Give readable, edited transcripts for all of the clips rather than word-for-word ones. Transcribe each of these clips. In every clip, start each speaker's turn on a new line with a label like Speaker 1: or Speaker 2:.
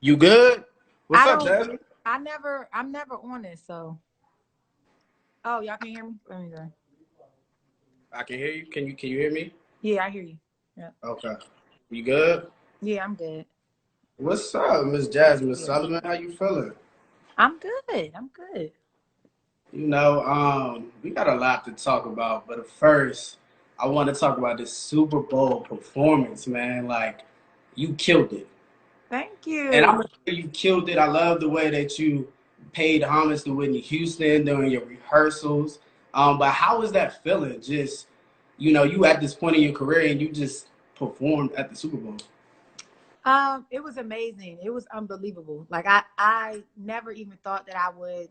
Speaker 1: You good? What's
Speaker 2: I
Speaker 1: up,
Speaker 2: don't.
Speaker 1: Jasmine?
Speaker 2: I'm never on it. So, oh, y'all can hear me. Let me go.
Speaker 1: I can hear you. Can you hear me?
Speaker 2: Yeah, I hear you. Yeah,
Speaker 1: Okay. You good?
Speaker 2: yeah, I'm good.
Speaker 1: What's up, Miss Jasmine
Speaker 2: Yeah,
Speaker 1: Sullivan? How you feeling?
Speaker 2: I'm good. I'm good.
Speaker 1: We got a lot to talk about, but first, I want to talk about this Super Bowl performance, man. Like, you killed it.
Speaker 2: Thank
Speaker 1: And I'm
Speaker 2: you.
Speaker 1: gonna say you killed it. I love the way that you paid homage to Whitney Houston during your rehearsals. But how was that feeling? Just, you at this point in your career and you just performed at the Super Bowl.
Speaker 2: It was amazing. It was unbelievable. Like I never even thought that I would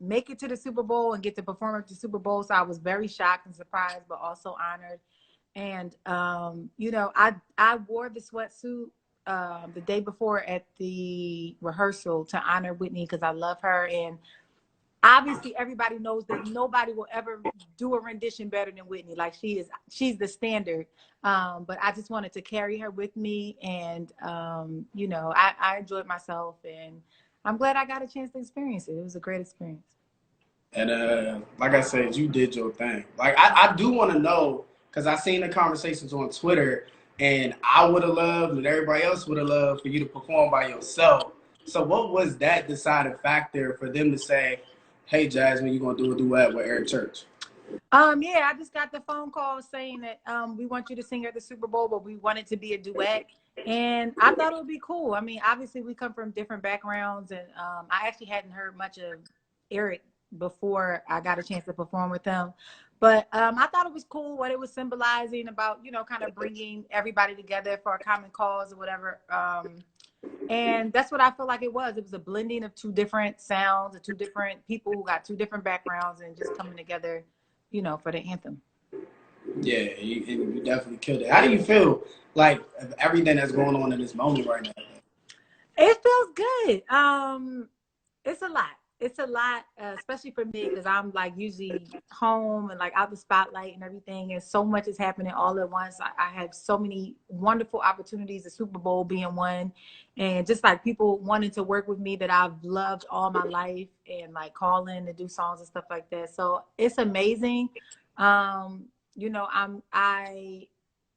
Speaker 2: make it to the Super Bowl and get to perform at the Super Bowl. So I was very shocked and surprised, but also honored. And I wore the sweatsuit the day before at the rehearsal to honor Whitney because I love her. And obviously everybody knows that nobody will ever do a rendition better than Whitney. Like she's the standard. But I just wanted to carry her with me, and I enjoyed myself, and I'm glad I got a chance to experience it. It was a great experience.
Speaker 1: And like I said, you did your thing. Like I do want to know because I seen the conversations on Twitter, and I would have loved, and everybody else would have loved for you to perform by yourself. So what was that deciding factor for them to say, "Hey, Jasmine, you're gonna do a duet with Eric Church"?
Speaker 2: Yeah, I just got the phone call saying that we want you to sing at the Super Bowl, but we want it to be a duet. And I thought it would be cool. I mean, obviously we come from different backgrounds, and I actually hadn't heard much of Eric before I got a chance to perform with him. But I thought it was cool what it was symbolizing about, kind of bringing everybody together for a common cause or whatever. And that's what I feel like it was. It was a blending of two different sounds, of two different people who got two different backgrounds and just coming together, for the anthem.
Speaker 1: Yeah, you definitely killed it. How do you feel like everything that's going on in this moment right now?
Speaker 2: It feels good. It's a lot. It's a lot, especially for me, because I'm like usually home and like out the spotlight and everything, and so much is happening all at once. I have so many wonderful opportunities, the Super Bowl being one, and just like people wanting to work with me that I've loved all my life, and like calling to do songs and stuff like that. So it's amazing. I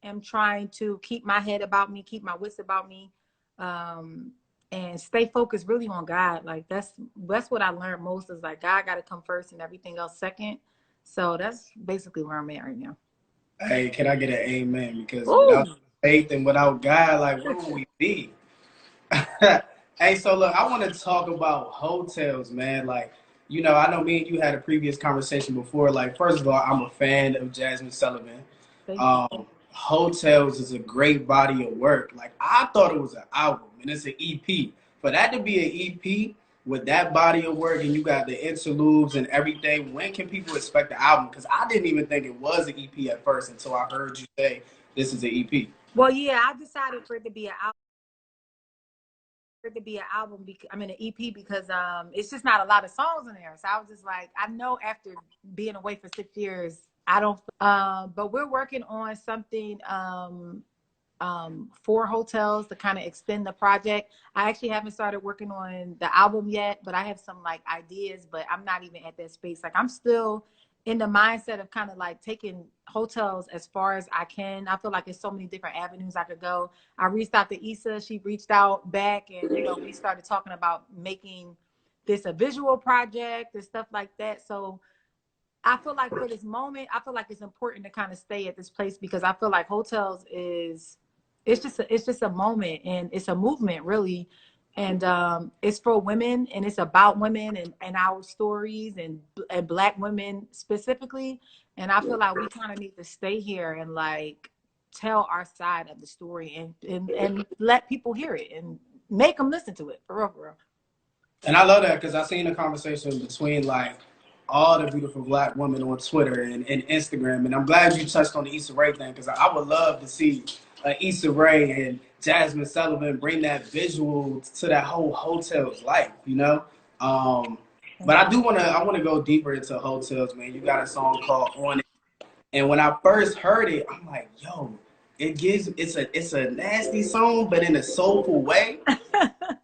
Speaker 2: am trying to keep my head about me, keep my wits about me. Um, and stay focused really on God. Like that's what I learned most is like God got to come first and everything else second. So that's basically where I'm at right now.
Speaker 1: Hey, can I get an amen? Because without
Speaker 2: Ooh.
Speaker 1: faith and without God, like where would we be? Hey, so look, I want to talk about hotels, man. Like, I know me and you had a previous conversation before. Like, first of all, I'm a fan of Jasmine Sullivan.
Speaker 2: Thank you.
Speaker 1: Hotels is a great body of work. Like, I thought it was an album and it's an EP. For that to be an EP with that body of work and you got the interludes and everything, when can people expect the album? Because I didn't even think it was an EP at first until I heard you say this is an EP.
Speaker 2: Well, yeah, I decided for it to be an album. I mean an EP because it's just not a lot of songs in there. So I was just like, I know after being away for 6 years, I don't. But we're working on something for hotels to kind of extend the project. I actually haven't started working on the album yet, but I have some like ideas, but I'm not even at that space. Like I'm still in the mindset of kind of like taking hotels as far as I can. I feel like there's so many different avenues I could go. I reached out to Issa, she reached out back, and we started talking about making this a visual project and stuff like that. So I feel like for this moment, I feel like it's important to kind of stay at this place because I feel like hotels is it's just a moment and it's a movement really, and it's for women and it's about women and our stories and Black women specifically, and I feel like we kind of need to stay here and like tell our side of the story and let people hear it and make them listen to it for real.
Speaker 1: And I love that because I seen a conversation between like all the beautiful Black women on Twitter and Instagram. And I'm glad you touched on the Issa Rae thing because I would love to see Issa Rae and Jasmine Sullivan bring that visual to that whole hotel's life. But I want to go deeper into hotels, man. You got a song called On It. And when I first heard it, I'm like, yo, it's a nasty song, but in a soulful way.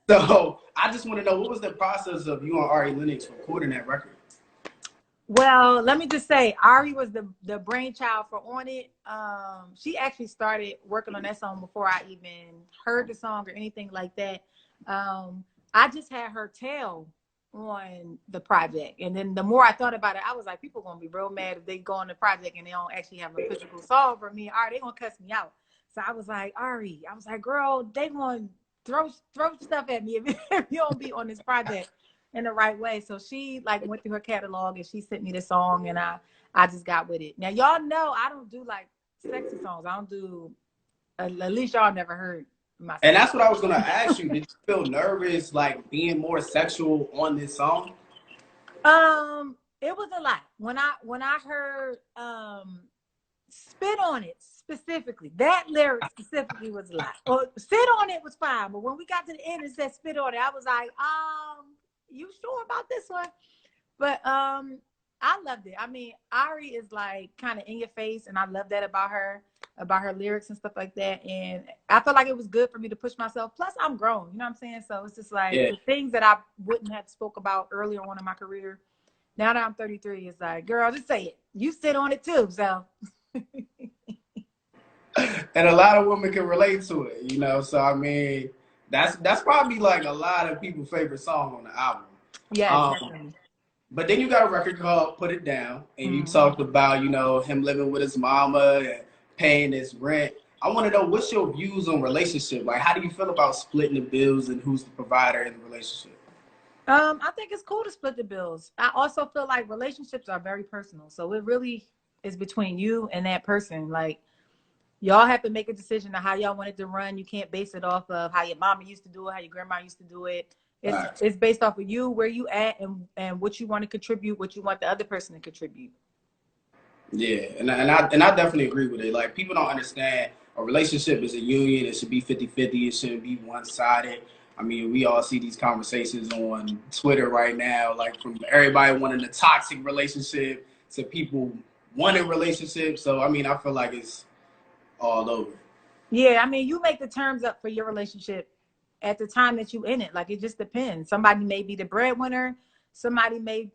Speaker 1: So I just want to know, what was the process of you and Ari Lennox recording that record?
Speaker 2: Well, let me just say, Ari was the brainchild for On It. She actually started working on that song before I even heard the song or anything like that. I just had her tell on the project, and then the more I thought about it, I was like, people gonna be real mad if they go on the project and they don't actually have a physical song for me. Ari, they gonna cuss me out. So I was like, Ari, I was like, girl, they gonna throw stuff at me if you don't be on this project in the right way. So she like went through her catalog and she sent me the song, and I just got with it. Now y'all know I don't do like sexy songs. I don't do, at least y'all never heard my song.
Speaker 1: And that's what I was gonna ask you. Did you feel nervous like being more sexual on this song?
Speaker 2: It was a lot. When I heard Spit on It specifically, that lyric specifically was a lot. Well, Sit on It was fine, but when we got to the end and said Spit on It, I was like, you sure about this one? But I loved it. I mean, Ari is like kind of in your face, and I love that about her lyrics and stuff like that. And I felt like it was good for me to push myself. Plus, I'm grown, you know what I'm saying? So it's just like the things that I wouldn't have spoke about earlier on in my career. Now that I'm 33, it's like, girl, just say it. You sit on it too, so.
Speaker 1: And a lot of women can relate to it, you know. So I mean, that's probably like a lot of people's favorite song on the album.
Speaker 2: Yeah, definitely.
Speaker 1: But then you got a record called Put It Down, and you talked about, you know, him living with his mama and paying his rent. I want to know, what's your views on relationship? Like, how do you feel about splitting the bills and who's the provider in the relationship?
Speaker 2: I think it's cool to split the bills. I also feel like relationships are very personal. So it really is between you and that person. Like, y'all have to make a decision on how y'all want it to run. You can't base it off of how your mama used to do it, how your grandma used to do it. It's based off of you, where you at, and what you want to contribute, what you want the other person to contribute.
Speaker 1: Yeah, and I definitely agree with it. Like, people don't understand a relationship is a union. It should be 50-50. It shouldn't be one-sided. I mean, we all see these conversations on Twitter right now, like from everybody wanting a toxic relationship to people wanting relationships. So, I mean, I feel like it's all over.
Speaker 2: Yeah, I mean, you make the terms up for your relationship at the time that you in it. Like, it just depends. Somebody may be the breadwinner. Somebody may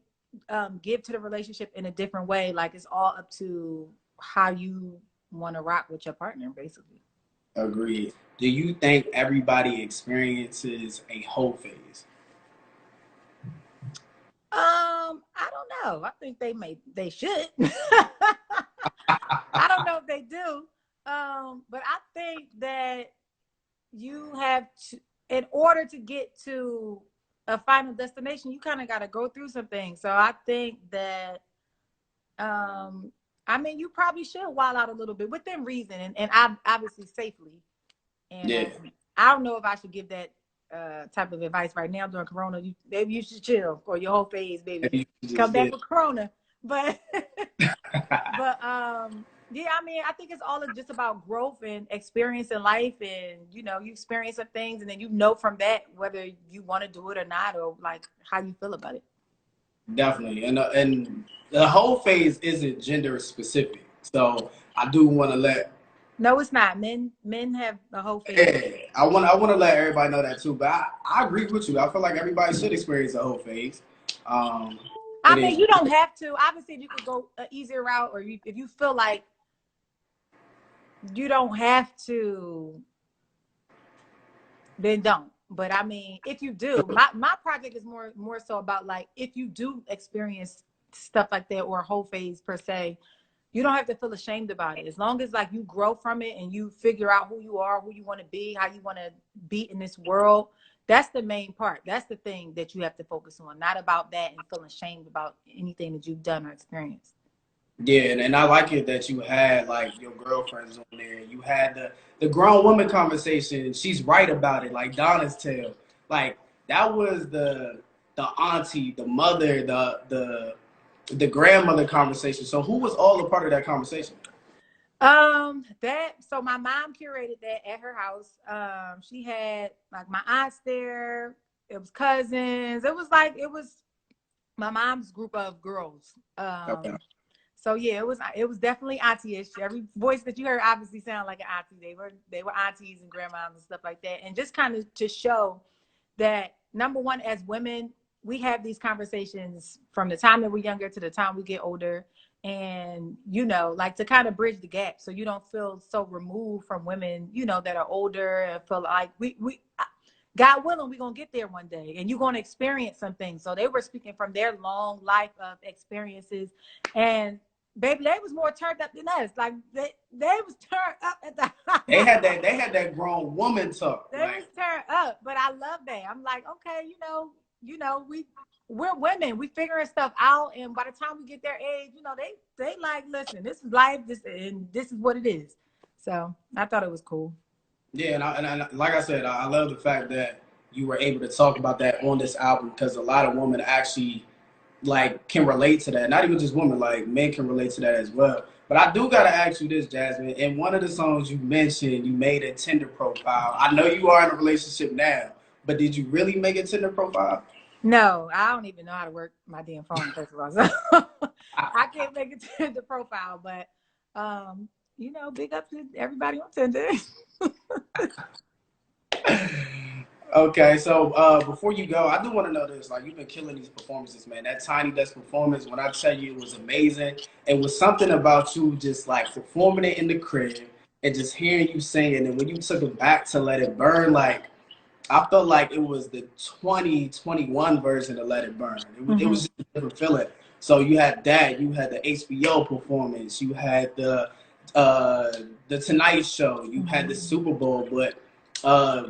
Speaker 2: give to the relationship in a different way. Like, it's all up to how you want to rock with your partner, basically.
Speaker 1: Agreed. Do you think everybody experiences a hoe phase?
Speaker 2: I don't know. I think they should. I don't know if they do. But I think that you have to, in order to get to a final destination, you kind of got to go through some things. So I think that, I mean, you probably should wild out a little bit within reason, and obviously safely. And I don't know if I should give that type of advice right now during Corona. Maybe you should chill for your whole phase, baby. Come back with Corona, but yeah, I mean, I think it's all just about growth and experience in life, and you know, you experience some things, and then you know from that whether you want to do it or not, or like how you feel about it.
Speaker 1: Definitely, and the whole phase isn't gender specific, so I do want to let.
Speaker 2: No, it's not. Men have the whole phase.
Speaker 1: Yeah, I want to let everybody know that too. But I agree with you. I feel like everybody should experience the whole phase.
Speaker 2: I mean, you don't have to. Obviously, you could go an easier route, or if you feel like you don't have to, then don't. But I mean, if you do, my project is more so about like, if you do experience stuff like that, or a whole phase per se, you don't have to feel ashamed about it. As long as like you grow from it and you figure out who you are, who you want to be, how you want to be in this world. That's the main part. That's the thing that you have to focus on, not about that and feeling ashamed about anything that you've done or experienced.
Speaker 1: Yeah, and I like it that you had like your girlfriends on there. You had the grown woman conversation. She's right about it, like Donna's tale. Like, that was the auntie, the mother, the grandmother conversation. So who was all a part of that conversation?
Speaker 2: So my mom curated that at her house. She had like my aunts there. It was cousins. It was my mom's group of girls.
Speaker 1: Okay.
Speaker 2: So yeah, it was definitely auntie-ish. Every voice that you heard obviously sounded like an auntie. They were aunties and grandmas and stuff like that. And just kind of to show that, number one, as women, we have these conversations from the time that we're younger to the time we get older. And, you know, like to kind of bridge the gap so you don't feel so removed from women, you know, that are older and feel like God willing, we're going to get there one day and you're going to experience some things. So they were speaking from their long life of experiences. And baby, they was more turned up than us. Like they was turned up at the
Speaker 1: They had that grown woman talk.
Speaker 2: They was turned up, but I love that. I'm like, okay, you know, we're women. We figuring stuff out, and by the time we get their age, you know, they like, listen, this is life, this is what it is. So I thought it was cool.
Speaker 1: Yeah, and I like I said, I love the fact that you were able to talk about that on this album because a lot of women actually like can relate to that. Not even just women, like men can relate to that as well. But I do gotta ask you this, Jasmine. In one of the songs you mentioned, you made a Tinder profile. I know you are in a relationship now, but did you really make a Tinder profile?
Speaker 2: No, I don't even know how to work my damn phone, first of all. So I can't make it to the profile, but you know, big up to everybody on Tinder.
Speaker 1: Okay, so before you go, I do want to know this. Like, you've been killing these performances, man. That Tiny Desk performance, when I tell you it was amazing, it was something about you just like performing it in the crib and just hearing you sing it. And when you took it back to Let It Burn, like, I felt like it was the 2021 version of Let It Burn. It was just a different feeling. So you had that, you had the HBO performance, you had the Tonight Show, you had the Super Bowl. But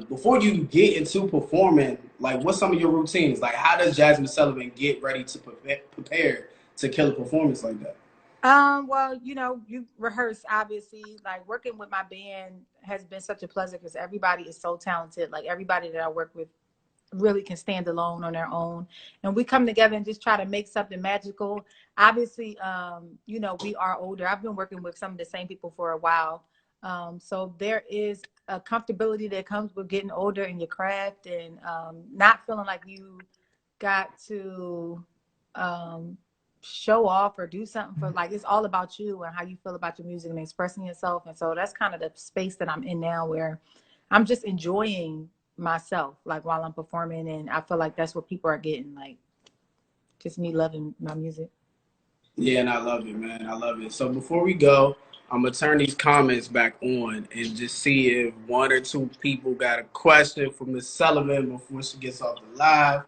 Speaker 1: before you get into performing, like, what's some of your routines? Like, how does Jasmine Sullivan get ready to prepare to kill a performance like that?
Speaker 2: Well, you know, you rehearse, obviously. Like working with my band has been such a pleasure because everybody is so talented. Like everybody that I work with really can stand alone on their own, and we come together and just try to make something magical. Obviously, you know, we are older. I've been working with some of the same people for a while, so there is a comfortability that comes with getting older in your craft and not feeling like you got to show off or do something for, like, it's all about you and how you feel about your music and expressing yourself. And so that's kind of the space that I'm in now, where I'm just enjoying myself, like while I'm performing, and I feel like that's what people are getting, like just me loving my music.
Speaker 1: Yeah, and I love it, man. I love it. So before we go, I'm gonna turn these comments back on and just see if one or two people got a question for Miss Sullivan before she gets off the live.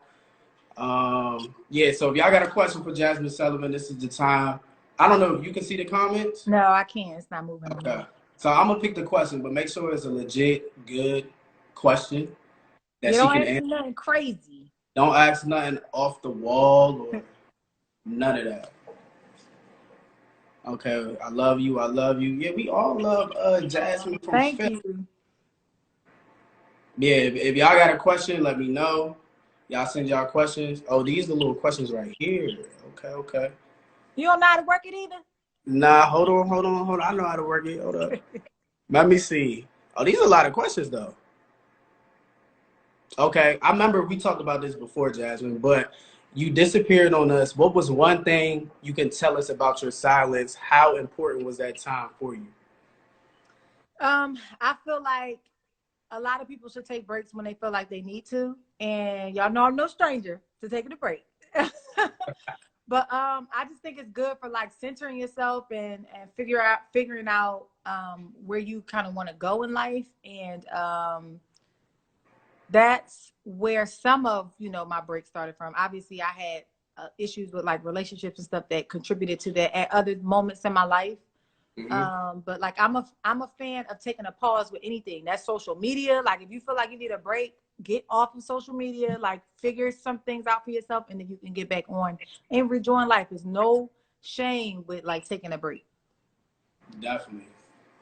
Speaker 1: Yeah, so if y'all got a question for Jasmine Sullivan, this is the time. I don't know if you can see the comments.
Speaker 2: No, I can't. It's not moving.
Speaker 1: Okay. So I'm gonna pick the question, but make sure it's a legit, good question that
Speaker 2: You
Speaker 1: she
Speaker 2: don't
Speaker 1: can
Speaker 2: ask me
Speaker 1: answer.
Speaker 2: nothing crazy.
Speaker 1: Don't ask nothing off the wall or none of that. Okay, I love you. I love you. Yeah, we all love Jasmine from
Speaker 2: Thank
Speaker 1: Philly.
Speaker 2: you.
Speaker 1: Yeah, if y'all got a question, let me know. Y'all send y'all questions. Oh, these are the little questions right here. Okay, okay.
Speaker 2: You don't know how to work it either?
Speaker 1: Nah, hold on, hold on, hold on. I know how to work it. Hold up. Let me see. Oh, these are a lot of questions though. Okay, I remember we talked about this before, Jasmine, but you disappeared on us. What was one thing you can tell us about your silence? How important was that time for you?
Speaker 2: I feel like a lot of people should take breaks when they feel like they need to, and y'all know I'm no stranger to taking a break. But I just think it's good for like centering yourself and figuring out where you kind of want to go in life, and that's where some of, you know, my break started from. Obviously, I had issues with like relationships and stuff that contributed to that at other moments in my life.
Speaker 1: Mm-hmm.
Speaker 2: But like I'm a fan of taking a pause with anything. That's social media. Like if you feel like you need a break, get off of social media, like figure some things out for yourself, and then you can get back on and rejoin life. There's no shame with like taking a break.
Speaker 1: Definitely.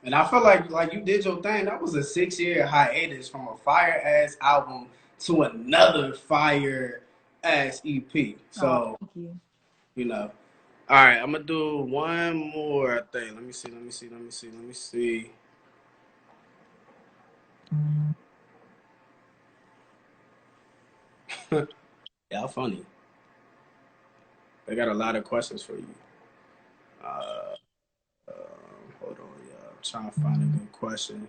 Speaker 1: And I feel like you did your thing. That was a 6-year hiatus from a fire ass album to another fire ass EP.
Speaker 2: Oh,
Speaker 1: So,
Speaker 2: thank you.
Speaker 1: you know. All right, I'm gonna do one more, I think. Let me see, let me see, let me see, let me see. Y'all funny. They got a lot of questions for you. trying to find a good question.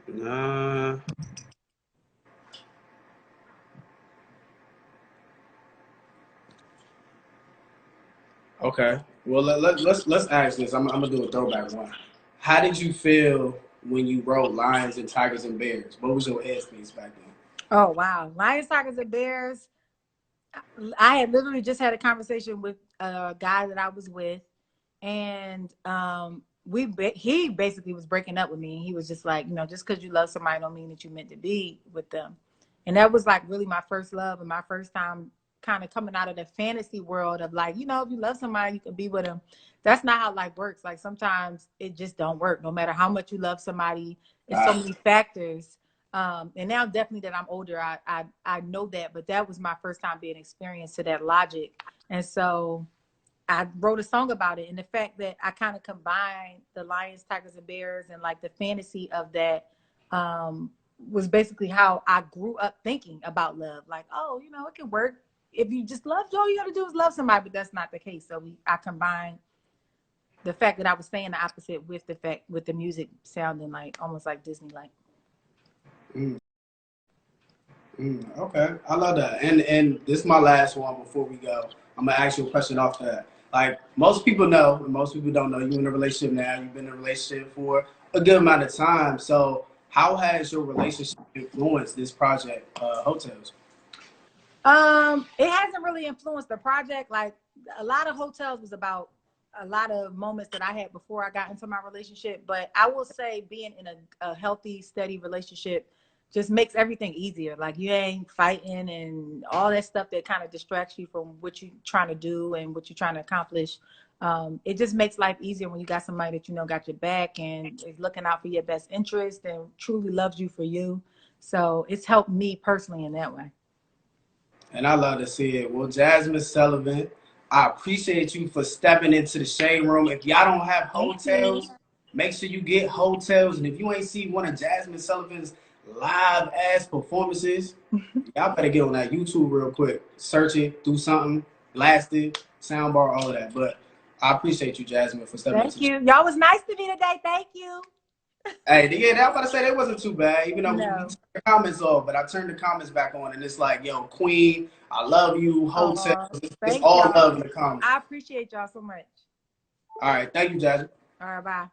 Speaker 1: Nah. Okay. Well, let's ask this. I'm gonna do a throwback one. How did you feel when you wrote Lions and Tigers and Bears? What was your headspace back then?
Speaker 2: Oh wow, Lions, Tigers, and Bears. I had literally just had a conversation with a guy that I was with, and he basically was breaking up with me. He was just like, you know, just because you love somebody don't mean that you meant to be with them. And that was like really my first love and my first time kind of coming out of the fantasy world of like, you know, if you love somebody, you can be with them. That's not how life works. Like sometimes it just don't work. No matter how much you love somebody, it's so many factors. And now definitely that I'm older, I know that, but that was my first time being experienced to that logic. And so I wrote a song about it, and the fact that I kind of combined the Lions, Tigers, and Bears, and like the fantasy of that was basically how I grew up thinking about love. Like, oh, you know, it can work if you just love. All you got to do is love somebody, but that's not the case. So I combined the fact that I was saying the opposite with the fact with the music sounding like almost like Disney-like.
Speaker 1: Okay, I love that. And this is my last one before we go. I'm gonna ask you a question off that. Like most people know, and most people don't know, you're in a relationship now. You've been in a relationship for a good amount of time. So, how has your relationship influenced this project, Hotels?
Speaker 2: It hasn't really influenced the project. Like a lot of Hotels was about a lot of moments that I had before I got into my relationship. But I will say being in a healthy, steady relationship just makes everything easier. Like you ain't fighting and all that stuff that kind of distracts you from what you're trying to do and what you're trying to accomplish. It just makes life easier when you got somebody that you know got your back and is looking out for your best interest and truly loves you for you. So it's helped me personally in that way.
Speaker 1: And I love to see it. Well, Jasmine Sullivan, I appreciate you for stepping into the shade room. If y'all don't have
Speaker 2: Thank you.
Speaker 1: Hotels, make sure you get Hotels. And if you ain't seen one of Jasmine Sullivan's live ass performances, y'all better get on that YouTube real quick. Search it, do something, blast it, soundbar, all of that. But I appreciate you, Jasmine, for stepping into
Speaker 2: Thank
Speaker 1: the shade.
Speaker 2: you. Y'all was nice to me today. Thank you.
Speaker 1: Hey, yeah, I was about to say that wasn't too bad, even though we
Speaker 2: No.
Speaker 1: turned the comments off, but I turned the comments back on, and it's like, yo, Queen, I love you, Hotels. It's
Speaker 2: Thank
Speaker 1: all
Speaker 2: y'all.
Speaker 1: love in the comments.
Speaker 2: I appreciate y'all so much.
Speaker 1: All right, thank you, Jasmine.
Speaker 2: All right, bye.